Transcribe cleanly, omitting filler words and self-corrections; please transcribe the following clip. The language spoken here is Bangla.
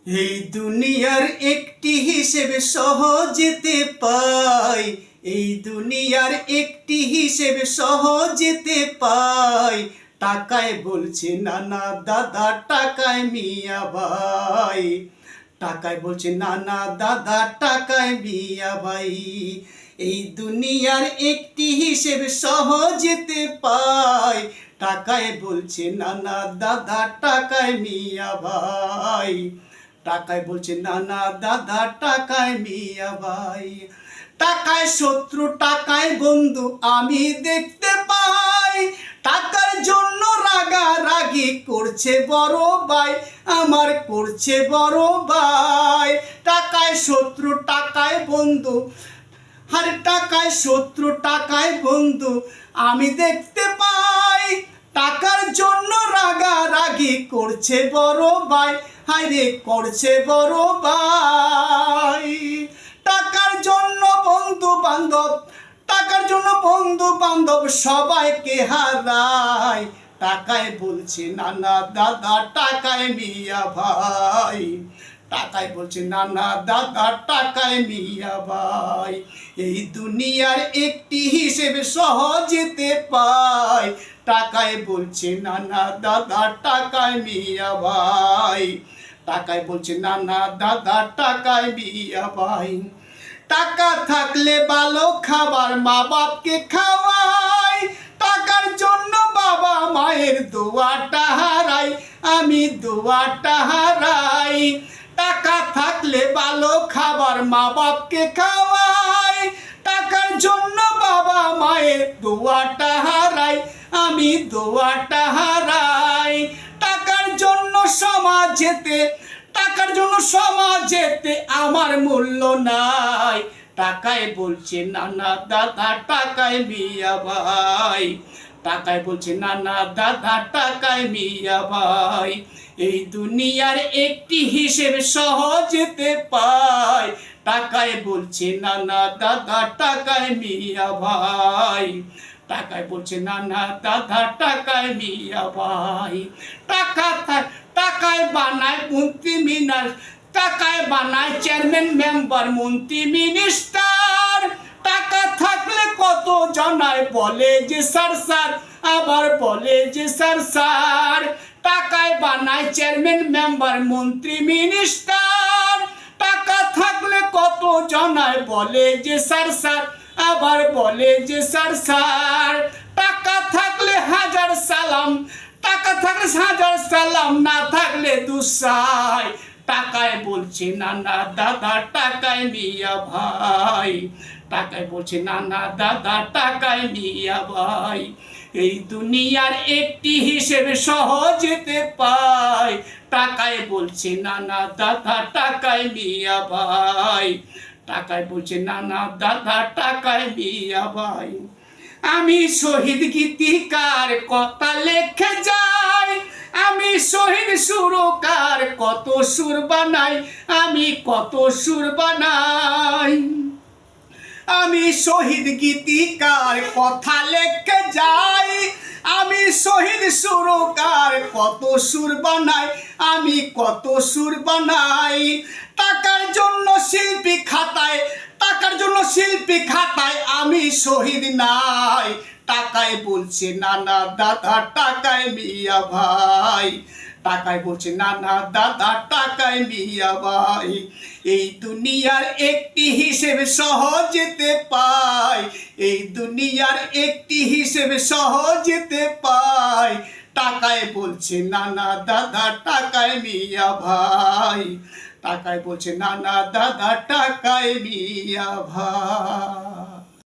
এই দুনিয়ার একটি হিসেব সহজেতে পাই, এই দুনিয়ার একটি হিসেব সহজেতে পাই। টাকায় বলছে নানা দাদা, টাকায় মিয়া ভাই। টাকায় বলছে নানা দাদা, টাকায় মিয়া ভাই। এই দুনিয়ার একটি হিসেব সহজেতে পাই। টাকায় বলছে নানা দাদা, টাকায় মিয়া ভাই। টাকায় বলছে নানা দাদা, টাকায় মিয়া ভাই। টাকায় শত্রু, টাকায় বন্ধু আমি দেখতে পাই। টাকার জন্য রাগারাগি করছে বড় ভাই, আমার করছে বড় ভাই। টাকায় শত্রু, টাকায় বন্ধু, আর টাকায় শত্রু, টাকায় বন্ধু আমি দেখতে পাই। টাকার জন্য রাগারাগি করছে বড় ভাই, হায়রে করছে বড় ভাই। টাকার জন্য বন্ধু বান্ধব, টাকার জন্য বন্ধু বান্ধব সবাইকে হারায়। টাকায় বলছে নানা দাদা, টাকায় মিয়া ভাই। টাকায় বলছে নানা দাদা, টাকায় মিয়া ভাই। এই দুনিয়ার একটি হিসেব সহজেতে পাই। টাকায় বলছে নানা দাদা, টাকায় মিয়া ভাই। টাকায় বলছে নানা দাদা, টাকায় মিয়া ভাই। টাকা থাকলে ভালো খাবার মা বাপকে খাওয়াই। টাকার জন্য বাবা মায়ের দোয়াটা হারাই, আমি দোয়াটা হারাই। টাকা থাকলে ভালো খাবার মা বাপকে খাওয়াই। টাকার জন্য বাবা মায়ের দোয়াটা হারাই, আমি দোয়াটা হারাই। টাকার জন্য সমাজেতে, টাকার জন্য সমাজেতে আমার মূল্য নাই। টাকায় বলছে নানা দাদা, টাকায় মিয়া ভাই। টাকায় বলছে নানা দাদা, টাকায় মিয়া ভাই। এই দুনিয়ার একটি হিসেব সহজেতে পাই। টাকায় বলছে নানা দাদা, টাকায় মিয়া ভাই। টাকায় বলছে নানা দাদা, টাকায় মিয়া ভাই। টাকা টাকায় বানায় মন্ত্রী মিনার, টাকায় বানায় চেয়ারম্যান মেম্বার মন্ত্রী মিনিস্টার। টাকা থাকলে কত জনায় বলে যে স্যার স্যার, আবার বলে যে স্যার স্যার। টাকায় বানায় চেয়ারম্যান মেম্বার মন্ত্রী মিনিস্টার। টাকা থাকলে কত জনায় বলে যে স্যার স্যার, আবার বলে যে স্যার স্যার। টাকা থাকলে হাজার সালাম, টাকা থাকলে হাজার সালাম, না থাকলে দুসাই। টাকায় বলছে নানা দাদা, টাকায় মিয়া ভাই। টাকায় বলছে নানা দাদা, টাকায় মিয়া ভাই। এই দুনিয়ার একটি হিসেবে সহজেতে পাই। টাকায় বলছে নানা দাদা, টাকায় মিয়া ভাই। টাকায় বলছে নানা দাদা, টাকায় মিয়া ভাই। আমি শহীদ গীতিকার কথা লেখে যাই, আমি শহীদ সুরকার কত সুর বানাই, আমি কত সুর বানাই। আমি শহীদ গীতিকার কথা লেখে যাই, আমি শহীদ সুরকার কত সুর বানাই, আমি কত সুর বানাই। টাকার জন্য শিল্পী খাতায়, টাকার জন্য শিল্পী খাতায় আমি শহীদ নাই। টাকায় বলছে নানা দাদা, টাকায় মিয়া ভাই। টাকায় বলছে নানা দাদা, টাকায় মিয়া ভাই। এই দুনিয়ার একটি হিসেব সহজেতে পাই, এই দুনিয়ার একটি হিসেব সহজেতে পাই। টাকায় বলছে নানা দাদা, টাকায় মিয়া ভাই। টাকায় বলছে নানা দাদা, টাকায় মিয়া ভাই।